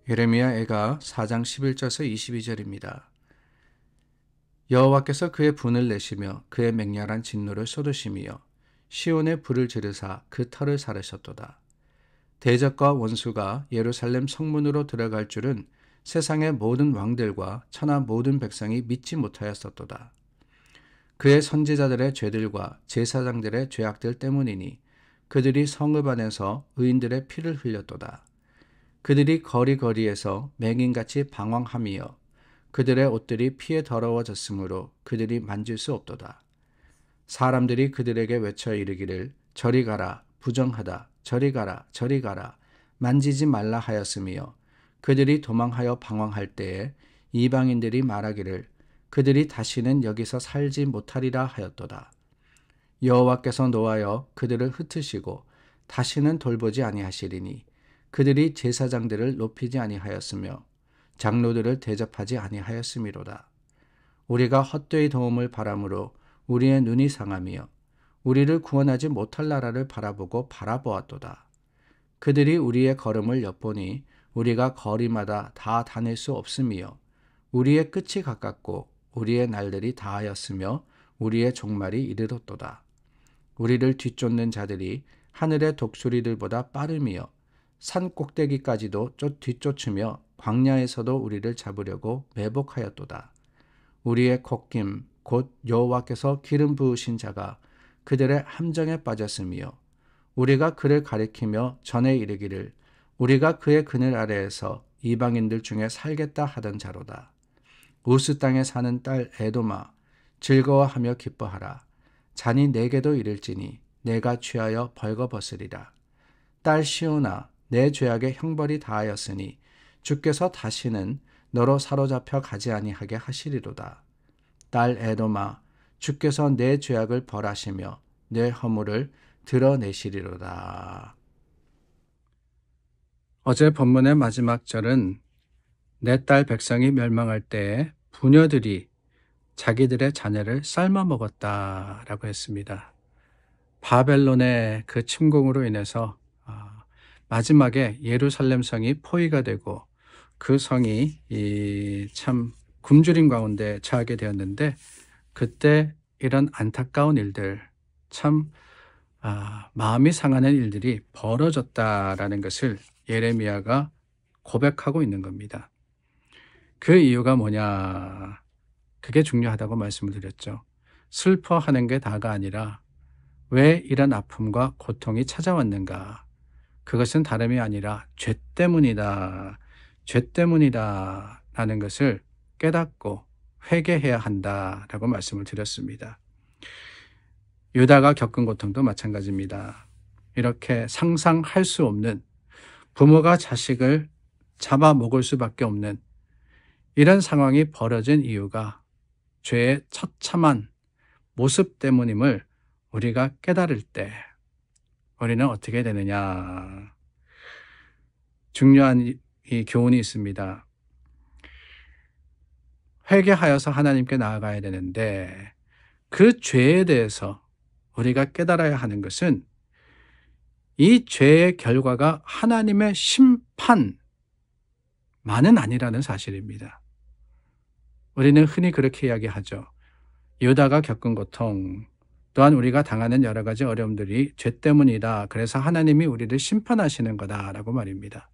예레미야 애가 4장 11절에서 22절입니다. 여호와께서 그의 분을 내시며 그의 맹렬한 진노를 쏟으시며 시온에 불을 지르사 그 터를 사르셨도다. 대적과 원수가 예루살렘 성문으로 들어갈 줄은 세상의 모든 왕들과 천하 모든 백성이 믿지 못하였었도다. 그의 선지자들의 죄들과 제사장들의 죄악들 때문이니 그들이 성읍 안에서 의인들의 피를 흘렸도다. 그들이 거리거리에서 맹인같이 방황하며 그들의 옷들이 피에 더러워졌으므로 그들이 만질 수 없도다. 사람들이 그들에게 외쳐 이르기를 저리 가라 부정하다 저리 가라 저리 가라 만지지 말라 하였으며 그들이 도망하여 방황할 때에 이방인들이 말하기를 그들이 다시는 여기서 살지 못하리라 하였도다. 여호와께서 노하여 그들을 흩으시고 다시는 돌보지 아니하시리니 그들이 제사장들을 높이지 아니하였으며 장로들을 대접하지 아니하였음이로다. 우리가 헛되이 도움을 바람으로 우리의 눈이 상하며 우리를 구원하지 못할 나라를 바라보고 바라보았도다. 그들이 우리의 걸음을 엿보니 우리가 거리마다 다 다닐 수 없으며 우리의 끝이 가깝고 우리의 날들이 다하였으며 우리의 종말이 이르렀도다. 우리를 뒤쫓는 자들이 하늘의 독수리들보다 빠르며 산 꼭대기까지도 뒤쫓으며 광야에서도 우리를 잡으려고 매복하였도다. 우리의 콧김 곧 여호와께서 기름 부으신 자가 그들의 함정에 빠졌으며 우리가 그를 가리키며 전에 이르기를 우리가 그의 그늘 아래에서 이방인들 중에 살겠다 하던 자로다. 우스 땅에 사는 딸 에도마 즐거워하며 기뻐하라. 잔이 내게도 이를지니 내가 취하여 벌거벗으리라. 딸 시온아 내 죄악의 형벌이 다하였으니 주께서 다시는 너로 사로잡혀 가지 아니하게 하시리로다. 딸 에도마 주께서 내 죄악을 벌하시며 내 허물을 드러내시리로다. 어제 본문의 마지막 절은 내 딸 백성이 멸망할 때에 부녀들이 자기들의 자녀를 삶아 먹었다라고 했습니다. 바벨론의 그 침공으로 인해서 마지막에 예루살렘 성이 포위가 되고 그 성이 참 굶주림 가운데 처하게 되었는데 그때 이런 안타까운 일들 참 마음이 상하는 일들이 벌어졌다라는 것을 예레미야가 고백하고 있는 겁니다. 그 이유가 뭐냐? 그게 중요하다고 말씀을 드렸죠. 슬퍼하는 게 다가 아니라 왜 이런 아픔과 고통이 찾아왔는가? 그것은 다름이 아니라 죄 때문이다. 죄 때문이다. 라는 것을 깨닫고 회개해야 한다라고 말씀을 드렸습니다. 유다가 겪은 고통도 마찬가지입니다. 이렇게 상상할 수 없는 부모가 자식을 잡아먹을 수밖에 없는 이런 상황이 벌어진 이유가 죄의 처참한 모습 때문임을 우리가 깨달을 때 우리는 어떻게 되느냐? 중요한 이 교훈이 있습니다. 회개하여서 하나님께 나아가야 되는데 그 죄에 대해서 우리가 깨달아야 하는 것은 이 죄의 결과가 하나님의 심판만은 아니라는 사실입니다. 우리는 흔히 그렇게 이야기하죠. 유다가 겪은 고통, 또한 우리가 당하는 여러 가지 어려움들이 죄 때문이다. 그래서 하나님이 우리를 심판하시는 거다라고 말입니다.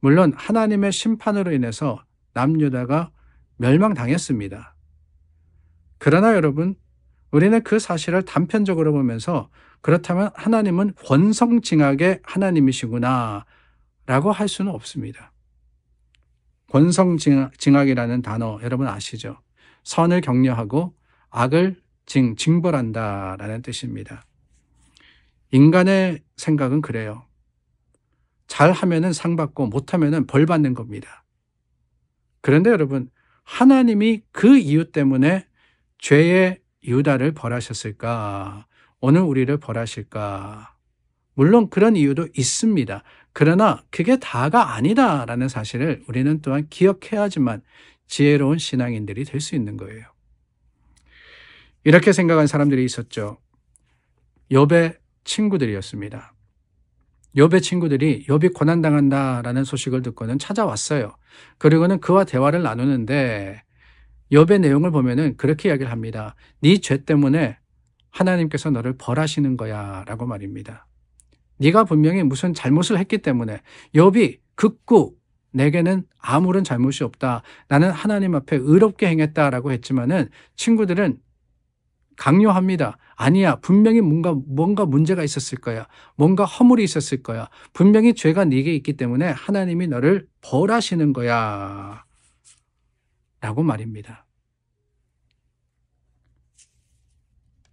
물론 하나님의 심판으로 인해서 남유다가 멸망당했습니다. 그러나 여러분, 우리는 그 사실을 단편적으로 보면서 그렇다면 하나님은 권성징악의 하나님이시구나 라고 할 수는 없습니다. 권성징악이라는 단어 여러분 아시죠? 선을 격려하고 악을 징벌한다 라는 뜻입니다. 인간의 생각은 그래요. 잘하면은 상 받고 못하면은 벌 받는 겁니다. 그런데 여러분, 하나님이 그 이유 때문에 죄의 유다를 벌하셨을까? 오늘 우리를 벌하실까? 물론 그런 이유도 있습니다. 그러나 그게 다가 아니다라는 사실을 우리는 또한 기억해야지만 지혜로운 신앙인들이 될 수 있는 거예요. 이렇게 생각한 사람들이 있었죠. 욥의 친구들이었습니다. 욥의 친구들이 욥이 고난당한다라는 소식을 듣고는 찾아왔어요. 그리고는 그와 대화를 나누는데 욥의 내용을 보면은 그렇게 이야기를 합니다. 네 죄 때문에 하나님께서 너를 벌하시는 거야 라고 말입니다. 네가 분명히 무슨 잘못을 했기 때문에 욥이 극구 내게는 아무런 잘못이 없다. 나는 하나님 앞에 의롭게 행했다라고 했지만은 친구들은 강요합니다. 아니야. 분명히 뭔가 문제가 있었을 거야. 뭔가 허물이 있었을 거야. 분명히 죄가 네게 있기 때문에 하나님이 너를 벌하시는 거야. 라고 말입니다.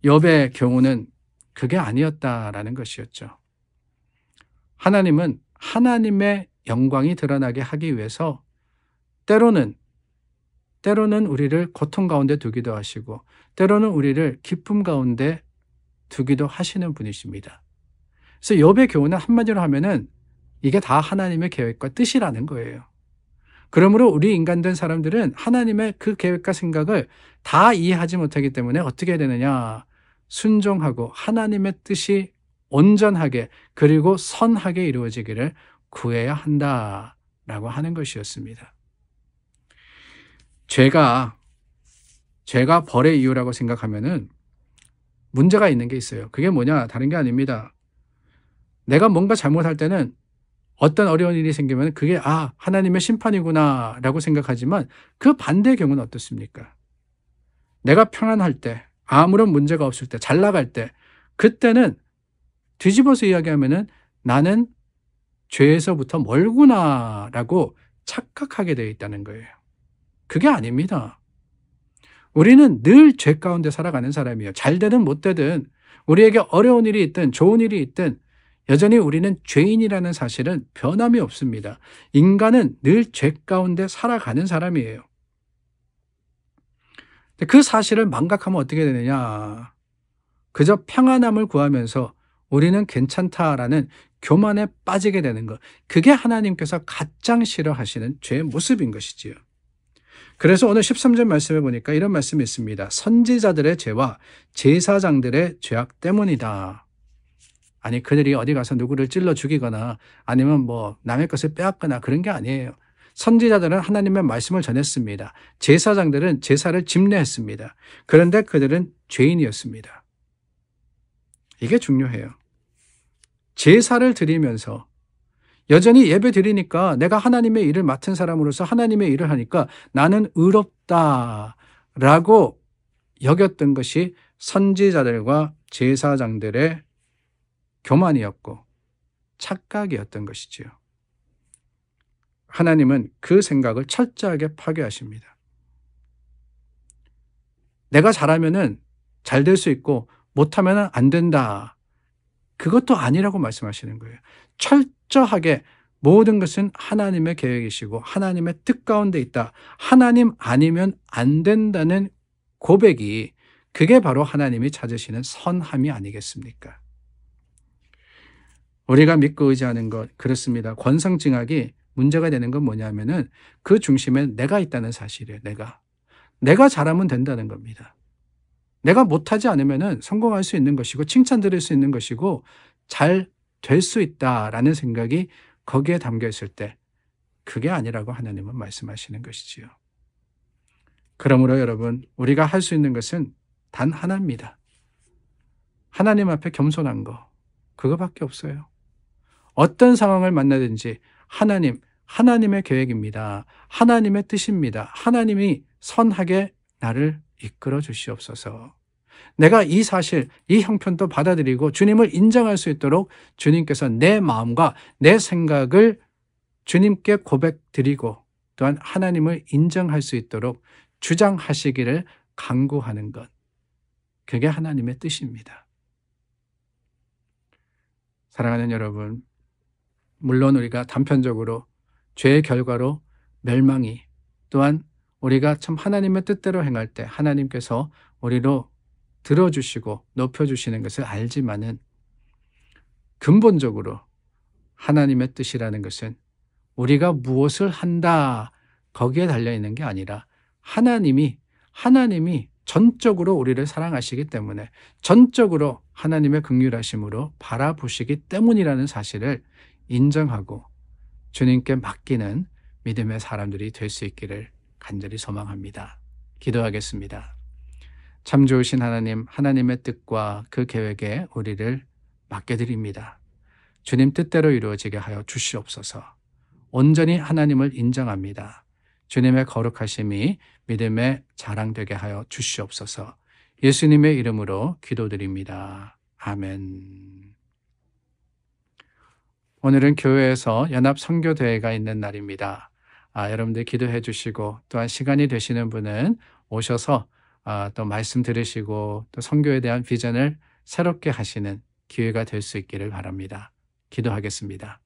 욥의 경우는 그게 아니었다라는 것이었죠. 하나님은 하나님의 영광이 드러나게 하기 위해서 때로는 우리를 고통 가운데 두기도 하시고 때로는 우리를 기쁨 가운데 두기도 하시는 분이십니다. 그래서 욥의 교훈은 한마디로 하면은 이게 다 하나님의 계획과 뜻이라는 거예요. 그러므로 우리 인간된 사람들은 하나님의 그 계획과 생각을 다 이해하지 못하기 때문에 어떻게 해야 되느냐? 순종하고 하나님의 뜻이 온전하게 그리고 선하게 이루어지기를 구해야 한다라고 하는 것이었습니다. 죄가 벌의 이유라고 생각하면은 문제가 있는 게 있어요. 그게 뭐냐? 다른 게 아닙니다. 내가 뭔가 잘못할 때는 어떤 어려운 일이 생기면 그게 하나님의 심판이구나 라고 생각하지만 그 반대의 경우는 어떻습니까? 내가 평안할 때, 아무런 문제가 없을 때, 잘 나갈 때, 그때는 뒤집어서 이야기하면은 나는 죄에서부터 멀구나 라고 착각하게 되어 있다는 거예요. 그게 아닙니다. 우리는 늘 죄 가운데 살아가는 사람이에요. 잘 되든 못 되든 우리에게 어려운 일이 있든 좋은 일이 있든 여전히 우리는 죄인이라는 사실은 변함이 없습니다. 인간은 늘 죄 가운데 살아가는 사람이에요. 그 사실을 망각하면 어떻게 되느냐? 그저 평안함을 구하면서 우리는 괜찮다라는 교만에 빠지게 되는 것. 그게 하나님께서 가장 싫어하시는 죄의 모습인 것이지요. 그래서 오늘 13절 말씀에 보니까 이런 말씀이 있습니다. 선지자들의 죄와 제사장들의 죄악 때문이다. 아니 그들이 어디 가서 누구를 찔러 죽이거나 아니면 남의 것을 빼앗거나 그런 게 아니에요. 선지자들은 하나님의 말씀을 전했습니다. 제사장들은 제사를 집례했습니다. 그런데 그들은 죄인이었습니다. 이게 중요해요. 제사를 드리면서 여전히 예배 드리니까 내가 하나님의 일을 맡은 사람으로서 하나님의 일을 하니까 나는 의롭다라고 여겼던 것이 선지자들과 제사장들의 교만이었고 착각이었던 것이지요. 하나님은 그 생각을 철저하게 파괴하십니다. 내가 잘하면은 잘 될 수 있고 못하면은 안 된다. 그것도 아니라고 말씀하시는 거예요. 철저하게 모든 것은 하나님의 계획이시고 하나님의 뜻 가운데 있다. 하나님 아니면 안 된다는 고백이 그게 바로 하나님이 찾으시는 선함이 아니겠습니까? 우리가 믿고 의지하는 것 그렇습니다. 권성징악이 문제가 되는 건 뭐냐면은 그 중심에 내가 있다는 사실이에요. 내가 잘하면 된다는 겁니다. 내가 못하지 않으면은 성공할 수 있는 것이고 칭찬드릴 수 있는 것이고 잘 될 수 있다라는 생각이 거기에 담겨 있을 때 그게 아니라고 하나님은 말씀하시는 것이지요. 그러므로 여러분 우리가 할 수 있는 것은 단 하나입니다. 하나님 앞에 겸손한 거 그거밖에 없어요. 어떤 상황을 만나든지 하나님의 계획입니다. 하나님의 뜻입니다. 하나님이 선하게 나를 이끌어 주시옵소서. 내가 이 사실, 이 형편도 받아들이고 주님을 인정할 수 있도록 주님께서 내 마음과 내 생각을 주님께 고백드리고 또한 하나님을 인정할 수 있도록 주장하시기를 간구하는 것. 그게 하나님의 뜻입니다. 사랑하는 여러분, 물론 우리가 단편적으로 죄의 결과로 멸망이 또한 우리가 참 하나님의 뜻대로 행할 때 하나님께서 우리로 들어주시고 높여주시는 것을 알지만은 근본적으로 하나님의 뜻이라는 것은 우리가 무엇을 한다 거기에 달려있는 게 아니라 하나님이 전적으로 우리를 사랑하시기 때문에, 전적으로 하나님의 긍휼하심으로 바라보시기 때문이라는 사실을 인정하고 주님께 맡기는 믿음의 사람들이 될 수 있기를 간절히 소망합니다. 기도하겠습니다. 참 좋으신 하나님, 하나님의 뜻과 그 계획에 우리를 맡겨드립니다. 주님 뜻대로 이루어지게 하여 주시옵소서. 온전히 하나님을 인정합니다. 주님의 거룩하심이 믿음의 자랑되게 하여 주시옵소서. 예수님의 이름으로 기도드립니다. 아멘. 오늘은 교회에서 연합 선교대회가 있는 날입니다. 여러분들 기도해 주시고, 또한 시간이 되시는 분은 오셔서 또 말씀 들으시고 또 선교에 대한 비전을 새롭게 하시는 기회가 될 수 있기를 바랍니다. 기도하겠습니다.